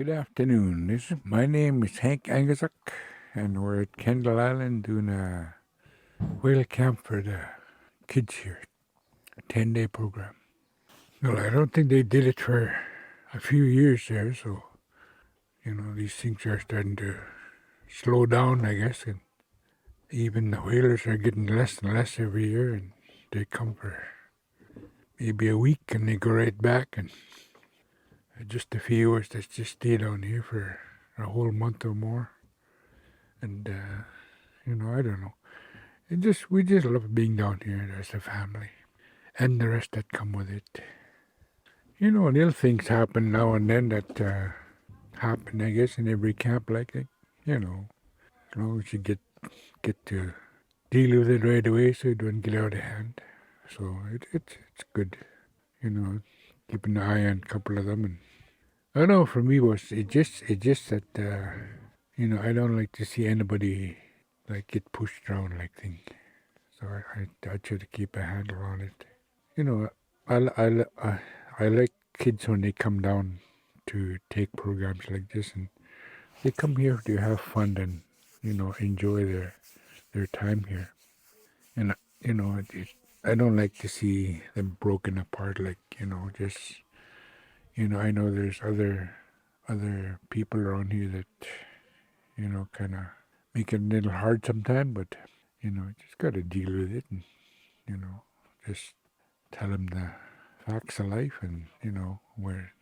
Good afternoon. My name is Hank Angazuk, and we're at Kendal Island doing a whale camp for the kids here. A 10-day program. Well, I don't think they did it for a few years there, so these things are starting to slow down, I guess, and even the whalers are getting less and less every year, and they come for maybe a week and they go right back, and just a few of us that just stay down here for a whole month or more, and I don't know. We just love being down here as a family, and the rest that come with it. Little things happen now and then that happen, I guess, in every camp like that. As long as you get to deal with it right away, so it don't get out of hand. So it's good, keeping an eye on a couple of them. And I don't know, for me was it just that I don't like to see anybody like get pushed around like thing. So I try to keep a handle on it. I like kids when they come down to take programs like this, and they come here to have fun and enjoy their time here. And I don't like to see them broken apart. Like just I know there's other people around here that kind of make it a little hard sometimes, but just got to deal with it and just tell them the facts of life, and we're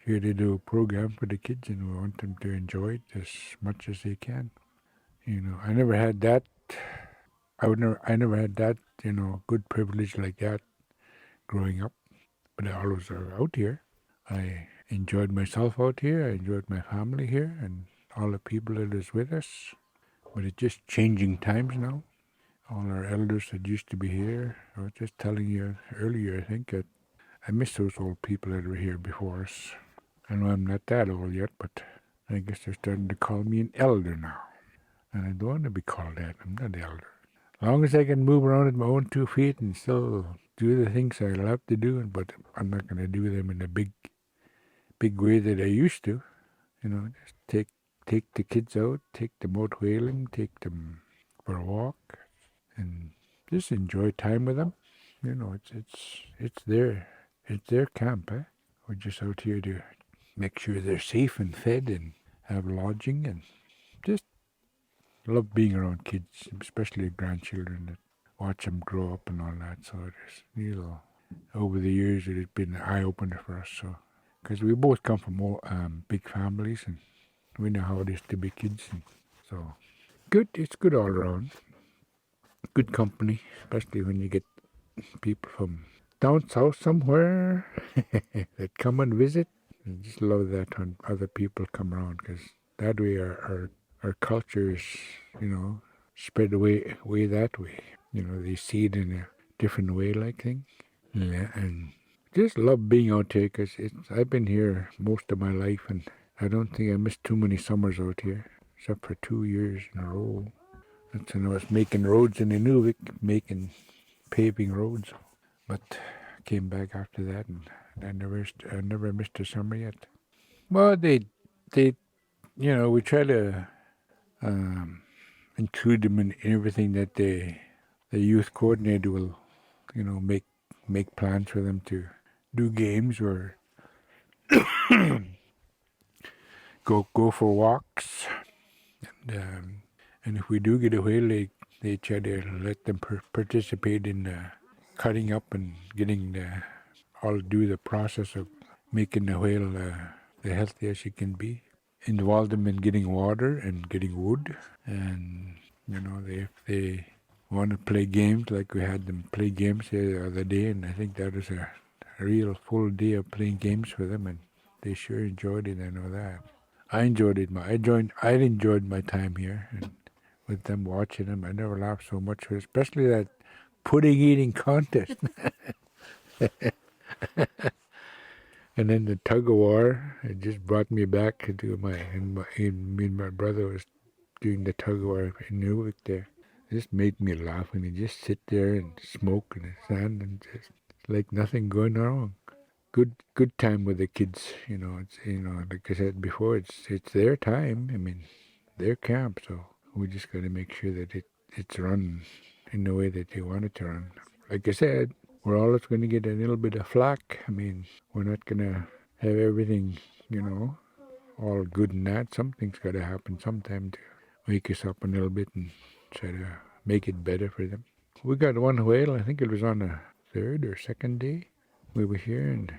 here to do a program for the kids, and we want them to enjoy it as much as they can. I never had that. I never had that. Good privilege like that growing up, but I always are out here. I enjoyed myself out here. I enjoyed my family here, and all the people that is with us. But it's just changing times now. All our elders that used to be here. I was just telling you earlier, I think, that I miss those old people that were here before us. I know I'm not that old yet, but I guess they're starting to call me an elder now. And I don't want to be called that. I'm not an elder. As long as I can move around with my own 2 feet and still do the things I love to do, but I'm not going to do them in a big way that I used to. Just take the kids out, take them out whaling, take them for a walk, and just enjoy time with them. It's their camp. We're just out here to make sure they're safe and fed and have lodging, and just love being around kids, especially grandchildren, that watch them grow up and all that. So over the years, it has been an eye opener for us. So because we both come from big families, and we know how it is to be kids, and so good. It's good all around. Good company, especially when you get people from down south somewhere that come and visit. I just love that when other people come around, because that way our culture is, spread away that way. They see it in a different way, like thing. Yeah, and just love being out here, because I've been here most of my life, and I don't think I missed too many summers out here, except for 2 years in a row. That's when I was making roads in Inuvik, paving roads. But I came back after that, and I never missed a summer yet. Well, they, we try to include them in everything that the youth coordinator will, make plans for them to do games or go for walks, and if we do get a whale, they try to let them participate in cutting up and getting do the process of making the whale the healthiest it can be. Involve them in getting water and getting wood, and if they want to play games, like we had them play games the other day, and I think that was a real full day of playing games for them, and they sure enjoyed it. I know that. I enjoyed it. I enjoyed my time here, and with them watching them, I never laughed so much, especially that pudding eating contest. And then the tug of war, it just brought me back to me and my brother was doing the tug of war in Newark there. It just made me laugh, and you just sit there and smoke in the sand, and just like nothing going wrong. good time with the kids. It's like I said before, it's their time. I mean, their camp, so we just got to make sure that it's run in the way that they want it to run. Like I said, we're always going to get a little bit of flack. I mean, we're not going to have everything, you know, all good and that. Something's got to happen sometime to wake us up a little bit and try to make it better for them. We got one whale, I think it was on a third or second day. We were here and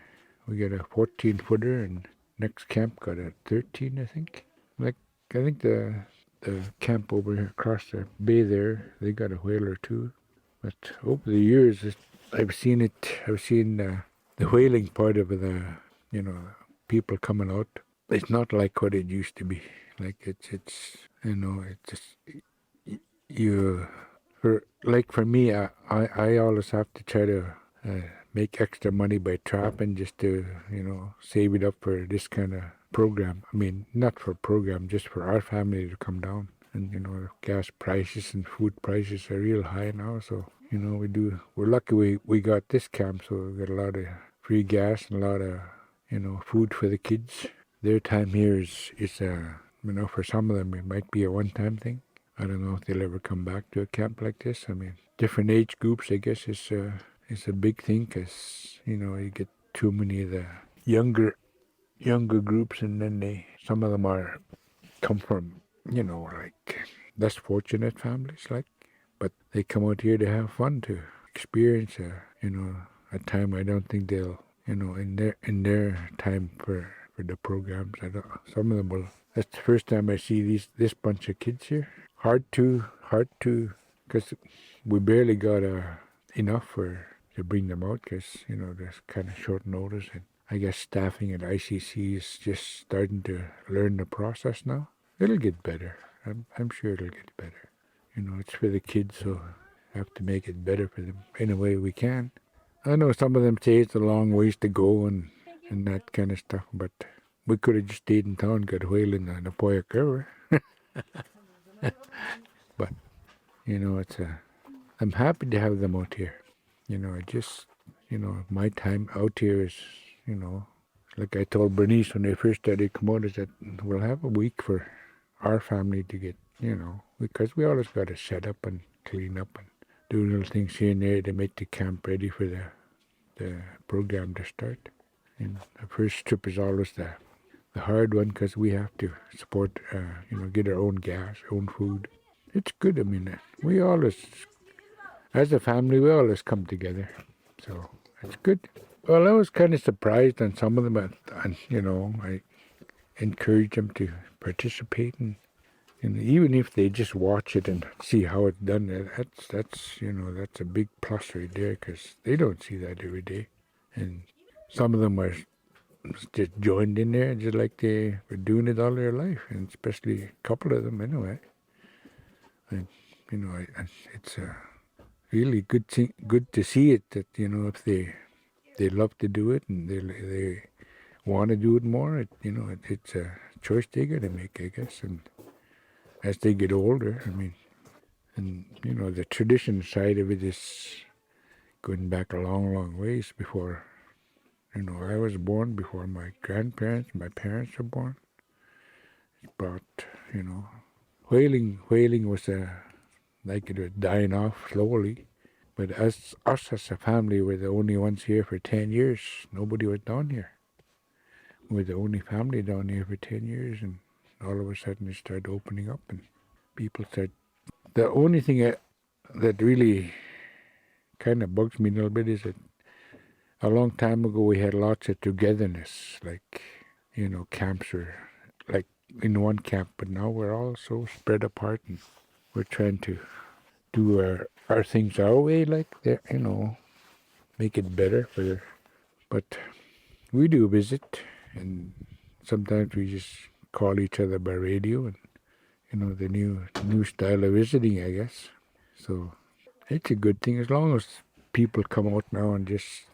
we got a 14 footer, and next camp got a 13, I think. Like, I think the camp over here across the bay there, they got a whale or two. But over the years, I've seen it. I've seen the whaling part of the, people coming out. It's not like what it used to be. Like it's just you. For me, I always have to try to make extra money by trapping just to save it up for this kind of program. I mean, not for program, just for our family to come down. And gas prices and food prices are real high now. So we're lucky we got this camp, so we got a lot of free gas and a lot of food for the kids. Their time here is for some of them it might be a one-time thing. I don't know if they'll ever come back to a camp like this. I mean, different age groups, I guess, is a big thing because you get too many of the younger groups, and then some of them come from like less fortunate families, but they come out here to have fun, to experience a time I don't think they'll in their time for the programs. I don't. Some of them will. That's the first time I see this bunch of kids here. Hard to, because we barely got enough to bring them out, because there's kind of short notice, and I guess staffing at ICC is just starting to learn the process now. It'll get better. I'm sure it'll get better. It's for the kids, so have to make it better for them in a way we can. I know some of them say it's a long ways to go and that kind of stuff, but we could have just stayed in town, got whale in the Napoyak River. But I'm happy to have them out here. I just my time out here is like I told Bernice when they first started come out, is that we'll have a week for our family to get because we always got to set up and clean up and do little things here and there to make the camp ready for the program to start. And the first trip is always the hard one, because we have to support, get our own gas, own food. It's good. I mean, we always, as a family, we always come together. So it's good. Well, I was kind of surprised on some of them, and I encourage them to participate, and even if they just watch it and see how it's done, that's a big plus right there, because they don't see that every day. And some of them are just joined in there, just like they were doing it all their life, and especially a couple of them anyway. And it's really good to see it, that if they love to do it and they want to do it more, it's a choice they got to make, I guess. And as they get older, I mean, and the tradition side of it is going back a long ways before. I was born, before my grandparents, my parents were born. But whaling was like it was dying off slowly. But us as a family were the only ones here for 10 years. Nobody was down here. We were the only family down here for 10 years, and all of a sudden it started opening up, and people started. The only thing that really kind of bugs me a little bit is that a long time ago we had lots of togetherness, like camps were like in one camp, but now we're all so spread apart, and we're trying to do our things our way, like make it better for. But we do visit, and sometimes we just call each other by radio, and the new style of visiting, I guess. So it's a good thing, as long as people come out now and just.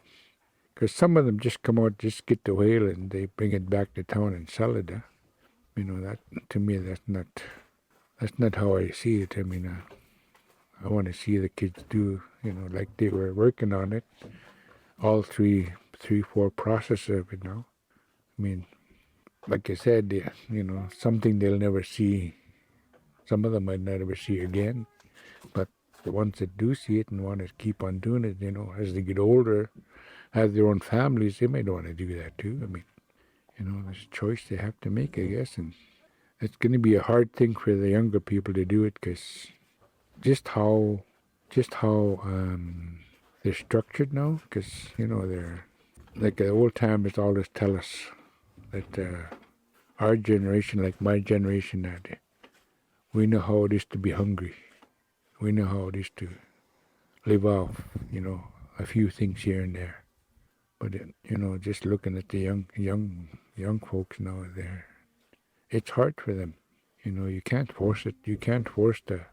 Because some of them just come out, just get the whale, and they bring it back to town and sell it. That to me, that's not how I see it. I mean, I want to see the kids do, like they were working on it. All three 3, 4 process of it now. I mean, like I said, something they'll never see. Some of them might never see again, but the ones that do see it and want to keep on doing it, as they get older, have their own families, they might want to do that too. I mean, there's a choice they have to make, I guess, and it's going to be a hard thing for the younger people to do it because just how they're structured now, because they're like the old timers always tell us that our generation, like my generation, that we know how it is to be hungry. We know how it is to live off, a few things here and there. But just looking at the young folks now, it's hard for them. You can't force it. You can't force the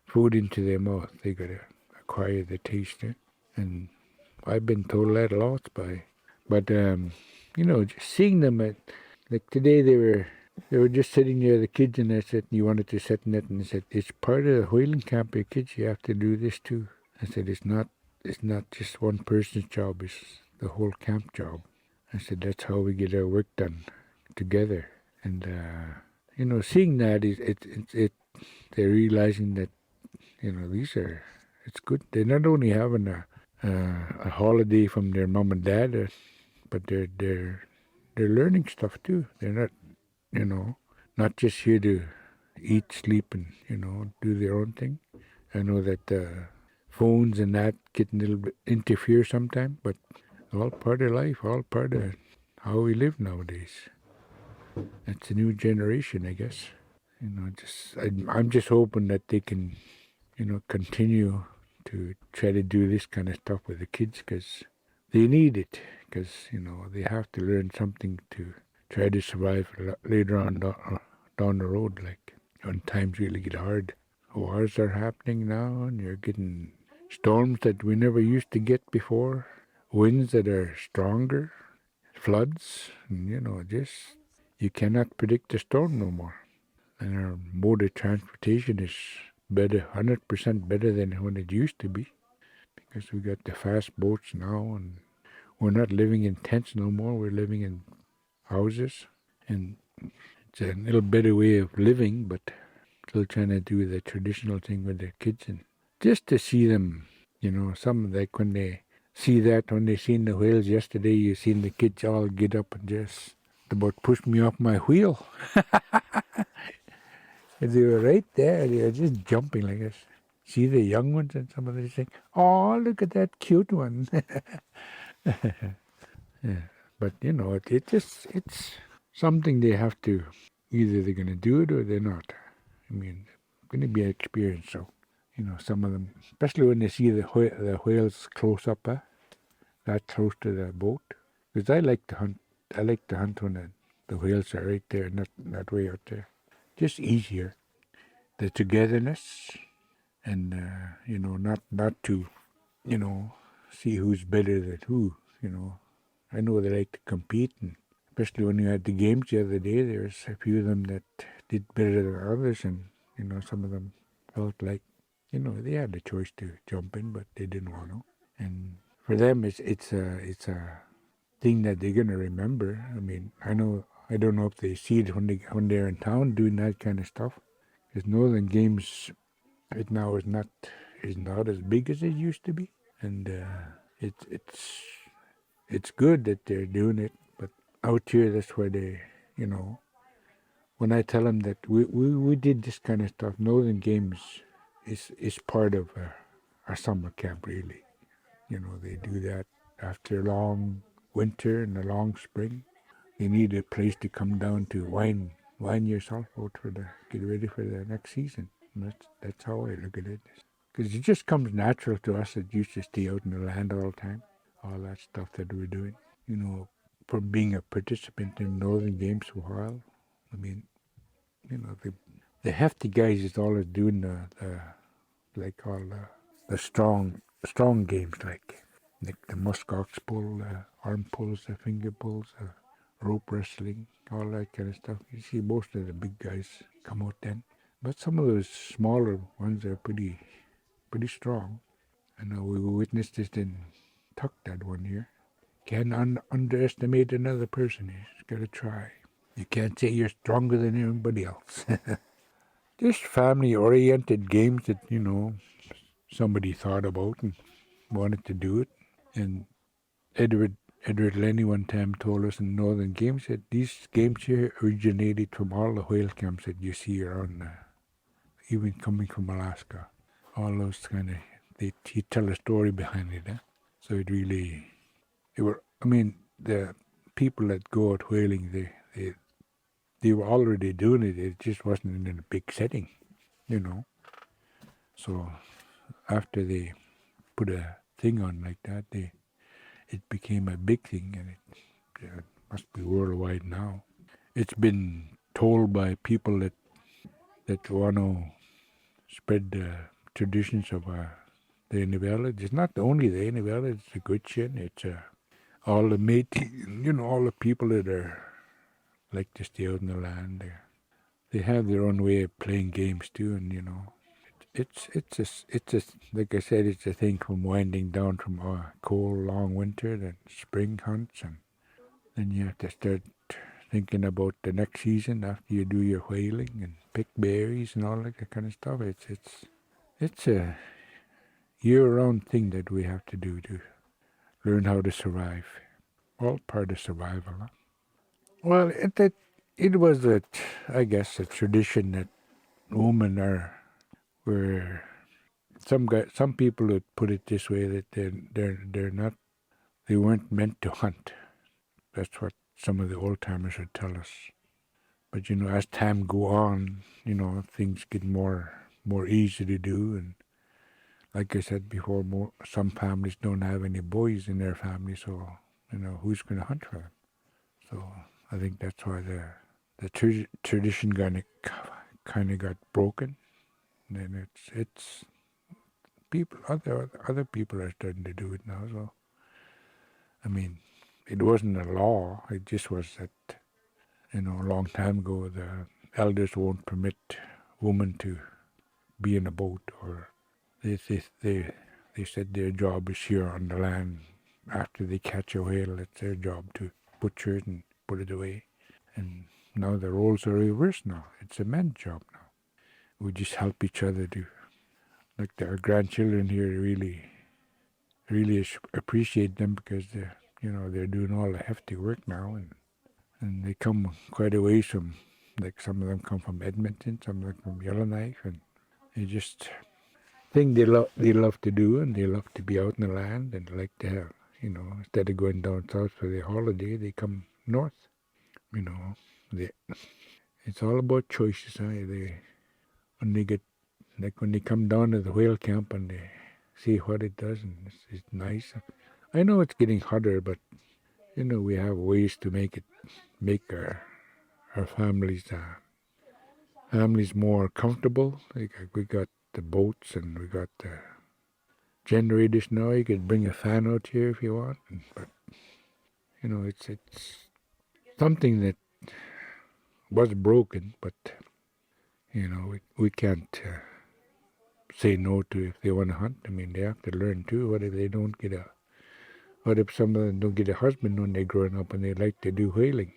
food into their mouth. They gotta acquire the taste. And I've been told that lots by, but just seeing them like today they were just sitting there, the kids, and I said, you wanted to sit in it, and I said, it's part of the whaling camp, your kids, you have to do this too. I said, it's not just one person's job, it's the whole camp job. I said, that's how we get our work done together. And seeing that they're realizing that it's good. They're not only having a holiday from their mom and dad, but they're learning stuff too. They're not not just here to eat, sleep, and do their own thing. I know that phones and that get a little bit interfere sometimes, but all part of life, all part of how we live nowadays. It's a new generation, I guess. I'm just hoping that they can, continue to try to do this kind of stuff with the kids because they need it. Because they have to learn something to try to survive later on down the road. Like when times really get hard, wars are happening now, and you're getting storms that we never used to get before, winds that are stronger, floods, and just you cannot predict the storm no more. And our mode of transportation is better, 100% better than when it used to be, because we got the fast boats now, and we're not living in tents no more. We're living in houses, and it's a little better way of living, but still trying to do the traditional thing with their kids, and just to see them, some like when they see that, when they seen the whales yesterday, you seen the kids all get up and just about push me off my wheel. And they were right there. They were just jumping like this. See the young ones, and some of them saying, "Oh, look at that cute one." Yeah. But it's something they have to, either they're gonna do it or they're not. I mean, it's gonna be an experience. So, some of them, especially when they see the whales close up, that close to the boat, because I like to hunt. I like to hunt when the whales are right there, not way out there. Just easier. The togetherness, and not to see who's better than who. I know they like to compete, and especially when you had the games the other day, there's a few of them that did better than others, and some of them felt like they had the choice to jump in, but they didn't want to. And for them, it's a thing that they're gonna remember. I mean, I don't know if they see it when they're in town doing that kind of stuff, because Northern Games right now is not as big as it used to be, and it's good that they're doing it, but out here, that's where when I tell them that we did this kind of stuff, Northern Games is part of our summer camp, really. They do that after a long winter and a long spring. They need a place to come down to wine yourself out get ready for the next season. And that's how I look at it. Because it just comes natural to us that used to stay out in the land all the time, all that stuff that we're doing. From being a participant in Northern Games for a while. I mean, the hefty guys is always doing the like all the strong games like the muskox pull, arm pulls, the finger pulls, rope wrestling, all that kind of stuff. You see most of the big guys come out then, but some of those smaller ones are pretty strong. I know we witnessed this in Tuck that one year. Can't underestimate another person. You just gotta try. You can't say you're stronger than everybody else. Just family-oriented games that, somebody thought about and wanted to do it. And Edward Edward Lenny one time told us in Northern Games that these games here originated from all the whale camps that you see around, even coming from Alaska. All those kind of, he tell a story behind it. So the people that go out whaling, they were already doing it. It just wasn't in a big setting, you know. So after they put a thing on like that, it became a big thing, and it must be worldwide now. It's been told by people that want to spread the traditions of the Inuvella. It's not only the Inuvella, it's the Gwich'in, it's all the Métis, all the people that are like to stay out in the land. They have their own way of playing games too, and it's like I said, it's a thing from winding down from a cold long winter, then spring hunts, and then you have to start thinking about the next season after you do your whaling and pick berries and all that kind of stuff. It's a year-round thing that we have to do to learn how to survive. All part of survival. Huh? Well, it was I guess a tradition that women were some people would put it this way, that they weren't meant to hunt. That's what some of the old timers would tell us. But as time go on, things get more easy to do, and like I said before, some families don't have any boys in their family, so who's going to hunt for them? So I think that's why the tradition kind of got broken. And it's people, other people are starting to do it now. So it wasn't a law. It just was that a long time ago the elders won't permit women to be in a boat, or they said their job is here on the land. After they catch a whale, it's their job to butcher it and put it away. And now the roles are reversed now. It's a man's job now. We just help each other do. Like our grandchildren here really appreciate them, because they're doing all the hefty work now, and they come quite a ways from, like some of them come from Edmonton, some of them from Yellowknife, and they just thing they love to do, and they love to be out in the land, and like to have, instead of going down south for their holiday, they come north. They, it's all about choices. Huh? When they come down to the whale camp and they see what it does, and it's nice. I know it's getting hotter, but we have ways to make our families more comfortable. Like we got the boats and we got the generators now. You could bring a fan out here if you want, but it's something that was broken, but we can't say no to if they want to hunt. They have to learn too. What if they don't get what if some of them don't get a husband when they're growing up and they like to do whaling?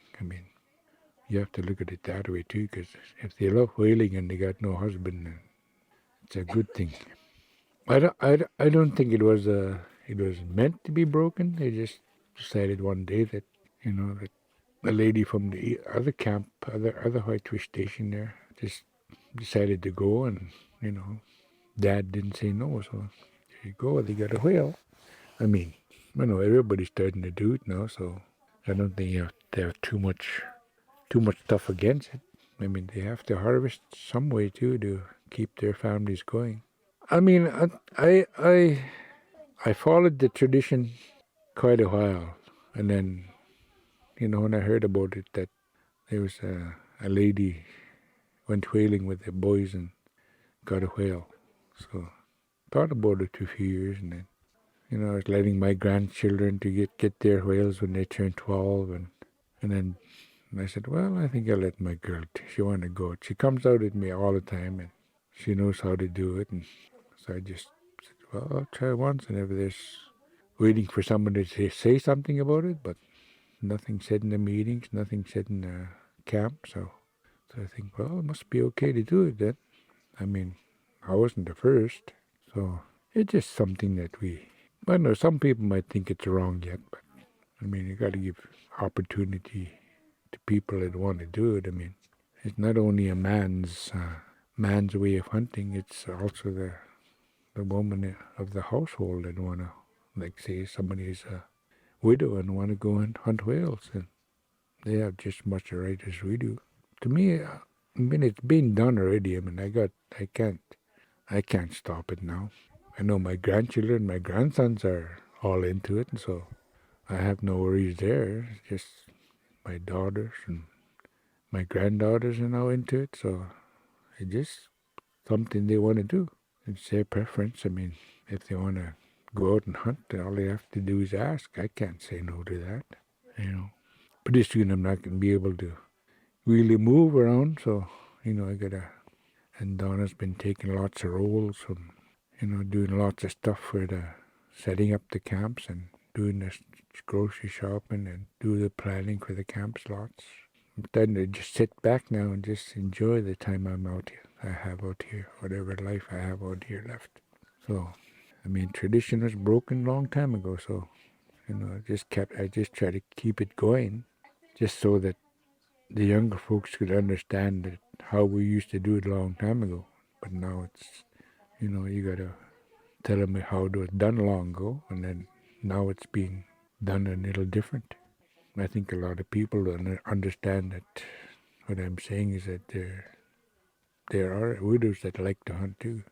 You have to look at it that way too, because if they love whaling and they got no husband, then it's a good thing. I don't think it was meant to be broken. They just decided one day that that the lady from the other camp, other whitefish station there, just decided to go, and Dad didn't say no, so there you go. They got a whale. Everybody's starting to do it now, so I don't think you have to have too much stuff against it. They have to harvest some way too to keep their families going. I followed the tradition quite a while, and then when I heard about it, that there was a lady went whaling with the boys and got a whale. So thought about it for a few years, and then I was letting my grandchildren to get their whales when they turned 12, and then I said, well, I think I'll let my girl. She want to go. She comes out with me all the time, and she knows how to do it, and so I just said, well, I'll try once, and if there's waiting for someone to say something about it, but nothing said in the meetings, nothing said in the camp. So I think, well, it must be okay to do it then. I mean, I wasn't the first, so it's just something that I know some people might think it's wrong yet, but I mean, you got to give opportunity to people that want to do it. I mean, it's not only a man's way of hunting; it's also the woman of the household that want to, like, say somebody is a widow and want to go and hunt whales, and they have just much right as we do. To me, I mean, it's been done already. I mean, I can't stop it now. I know my grandchildren, my grandsons are all into it, and so I have no worries there. It's just my daughters and my granddaughters are now into it, so it's just something they want to do. It's their preference. I mean, if they want to go out and hunt, all they have to do is ask. I can't say no to that. You know, pretty soon I'm not going to be able to really move around, so I gotta. And Donna's been taking lots of roles from doing lots of stuff for the setting up the camps and doing the grocery shopping and do the planning for the camp slots. I'm starting to just sit back now and just enjoy the time I have out here, whatever life I have out here left. So, I mean, tradition was broken a long time ago, so I just try to keep it going, just so that the younger folks could understand that how we used to do it a long time ago. But now it's you gotta tell them how it was done long ago, and then now it's being done a little different. I think a lot of people don't understand that what I'm saying is that there are widows that like to hunt too,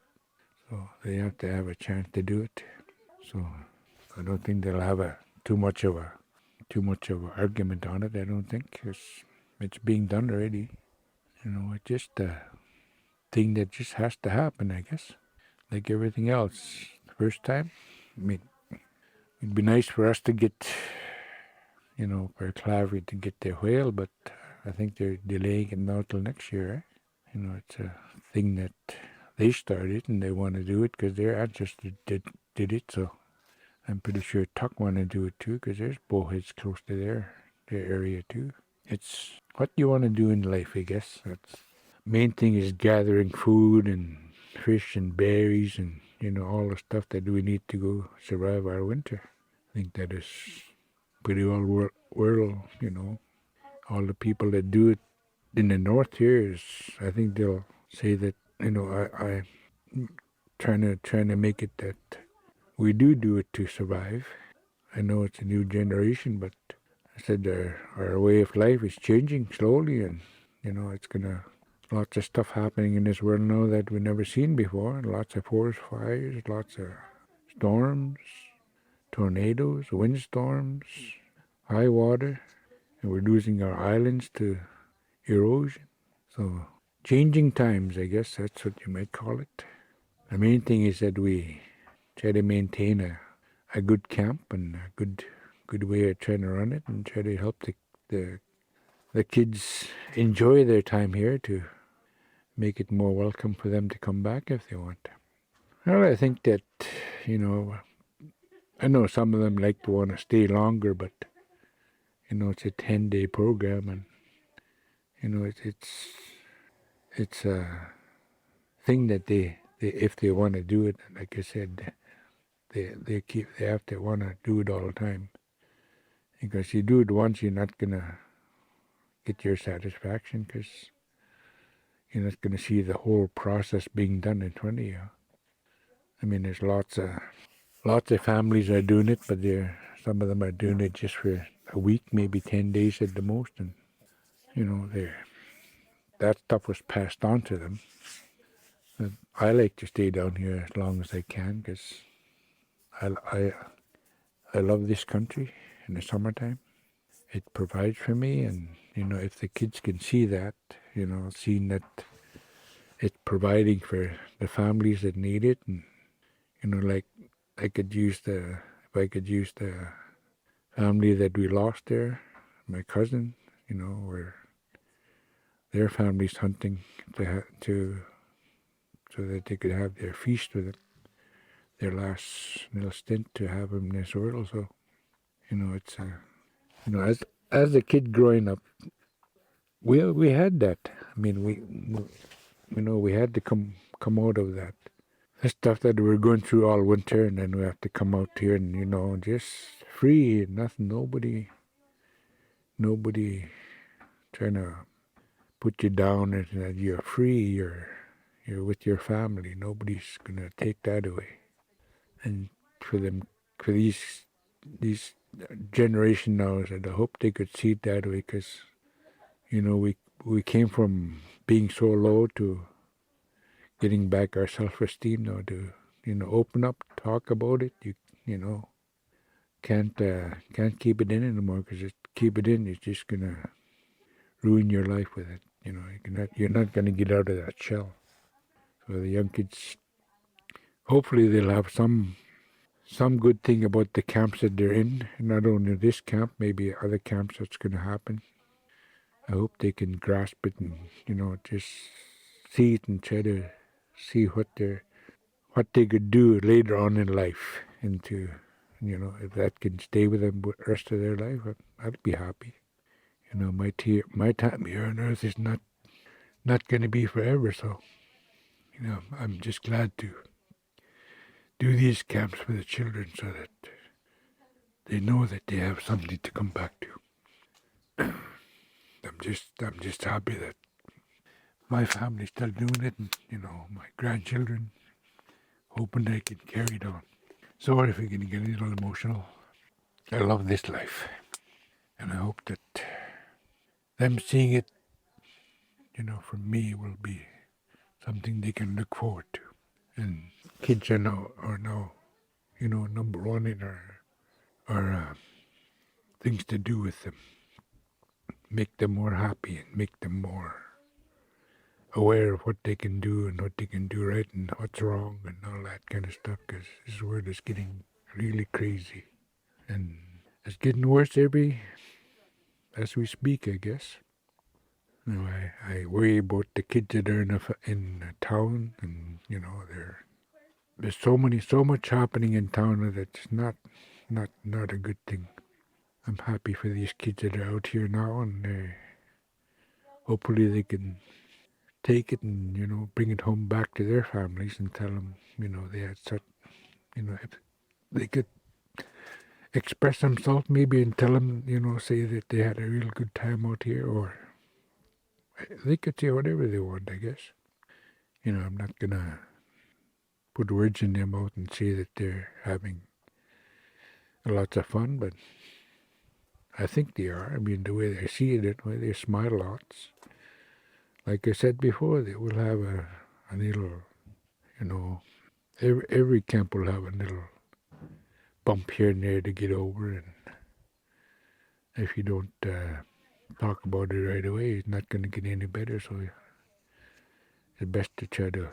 so they have to have a chance to do it. So I don't think they'll have a too much of an argument on it. I don't think it's being done already. It's just a thing that just has to happen, I guess. Like everything else, first time. I mean, it'd be nice for us to get, for Clavery to get their whale, but I think they're delaying it now till next year. Eh? It's a thing that they started and they want to do it because their ancestors did it. So I'm pretty sure Tuck want to do it too because there's bowheads close to their area too. It's what you want to do in life, I guess. That's main thing is gathering food and fish and berries and all the stuff that we need to go survive our winter. I think that is pretty well. All the people that do it in the north here is, I think they'll say that I trying to make it that we do it to survive. I know it's a new generation, but I said our way of life is changing slowly, and it's gonna lots of stuff happening in this world now that we've never seen before. Lots of forest fires, lots of storms, tornadoes, windstorms, high water, and we're losing our islands to erosion. So changing times, I guess that's what you might call it. The main thing is that we try to maintain a good camp and a good way of trying to run it and try to help the kids enjoy their time here to make it more welcome for them to come back if they want. Well, I think that, I know some of them like to want to stay longer, but, it's a 10-day program and, it's a thing that they if they want to do it, like I said, they have to want to do it all the time. Because you do it once, you're not going to get your satisfaction because you're not going to see the whole process being done in front of you. I mean, there's lots of families are doing it, but some of them are doing it just for a week, maybe 10 days at the most, and that stuff was passed on to them. And I like to stay down here as long as I can because I, I I love this country in the summertime. It provides for me, and if the kids can see that, seeing that it's providing for the families that need it, and like I could use the if I could use the family that we lost there, my cousin, where their family's hunting to so that they could have their feast with it. their last little stint to have them in this world. So it's as a kid growing up, we had that. I mean, we had to come out of that. The stuff that we're going through all winter, and then we have to come out here and just free, nothing, nobody trying to put you down, and that you're free, you're with your family. Nobody's gonna take that away. And for them, for these generation now, I hope they could see it that way, because we came from being so low to getting back our self-esteem now, to open up, talk about it. You can't keep it in anymore, because keep it in is just gonna ruin your life with it. You're not gonna get out of that shell. So the young kids, hopefully they'll have some good thing about the camps that they're in. Not only this camp, maybe other camps that's gonna happen. I hope they can grasp it and just see it and try to see what they could do later on in life, and to if that can stay with them the rest of their life, I'd be happy. My time here on earth is not going to be forever, so I'm just glad to do these camps for the children, so that they know that they have something to come back to. I'm just happy that my family's still doing it, and my grandchildren, hoping they can carry it on. Sorry if we're going to get a little emotional. I love this life, and I hope that them seeing it, from me, will be something they can look forward to. And kids are now number one in our things to do with them. Make them more happy and make them more aware of what they can do and what they can do right and what's wrong and all that kind of stuff, because this world is getting really crazy. And it's getting worse as we speak, I guess. I worry about the kids that are in town, and there's so much happening in town that it's not a good thing. I'm happy for these kids that are out here now, and hopefully they can take it and bring it home back to their families and tell them they had such if they could express themselves maybe and tell them say that they had a real good time out here, or they could say whatever they want, I guess. I'm not gonna put words in their mouth and say that they're having lots of fun, but I think they are. I mean, the way they see it, the way they smile lots. Like I said before, they will have a little, every camp will have a little bump here and there to get over, and if you don't talk about it right away, it's not going to get any better. So it's best to try to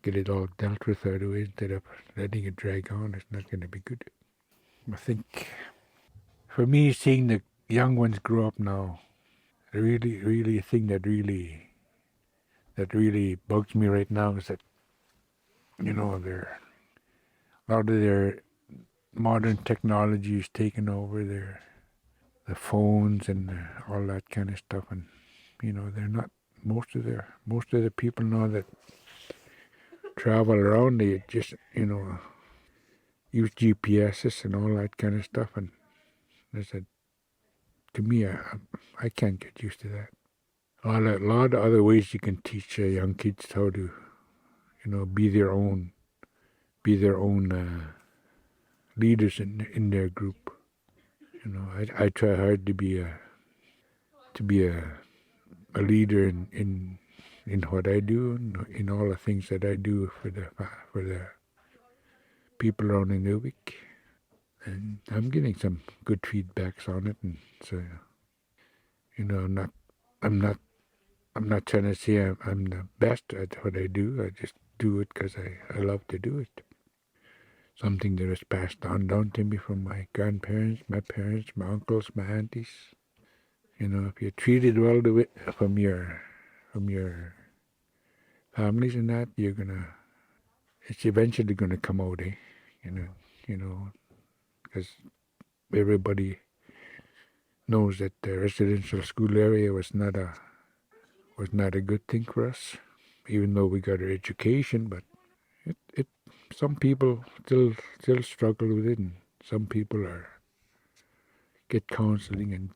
get it all dealt with right away instead of letting it drag on. It's not going to be good. I think for me, seeing the young ones grow up now, the really thing that really bugs me right now is that they're a lot of their modern technology is taking over the phones and all that kind of stuff, and they're not most of the people now that travel around, they just use GPSs and all that kind of stuff, and I said, to me, I can't get used to that. A lot of other ways you can teach young kids how to be their own leaders in their group. I try hard to be a leader in what I do, and in all the things that I do for the people around in Nubik, and I'm getting some good feedbacks on it. And so I'm not trying to say I'm the best at what I do. I just do it because I love to do it. Something that was passed on down to me from my grandparents, my parents, my uncles, my aunties. If you're treated well from your families and that, it's eventually going to come out, eh? You know, because everybody knows that the residential school area was not a good thing for us, even though we got our education. But it some people still struggle with it, and some people are get counseling and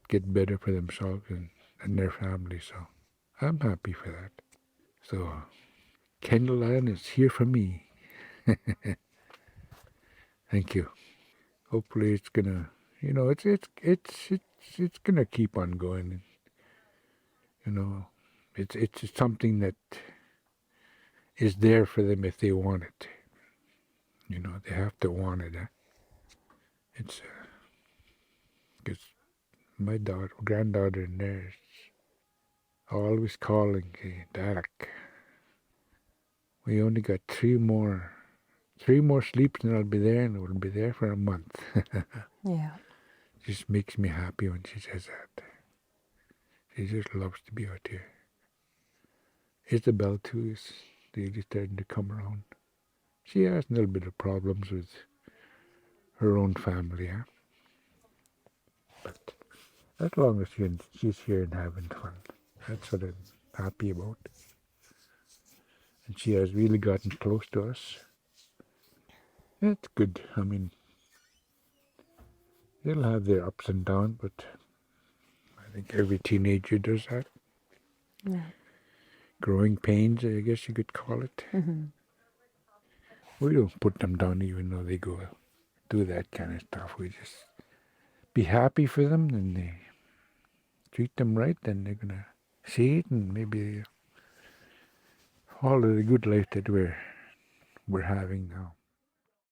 get better for themselves and their family. So I'm happy for that. So Kendal Island is here for me. Thank you. Hopefully it's gonna, it's gonna keep on going. You know, it's something that is there for them if they want it. They have to want it. It's because my granddaughter in there is always calling, hey, Derek, we only got three more sleeps and I'll be there, and we'll be there for a month. Yeah. Just makes me happy when she says that. She just loves to be out here. Isabel too is really starting to come around. She has a little bit of problems with her own family, huh? But as long as she's here and having fun, that's what I'm happy about. And she has really gotten close to us. It's good. I mean, they'll have their ups and downs, but I think every teenager does that. Yeah. Growing pains, I guess you could call it. Mm-hmm. We don't put them down even though they go do that kind of stuff. We just be happy for them, and they treat them right, then they're gonna see it and maybe follow the good life that we're having now.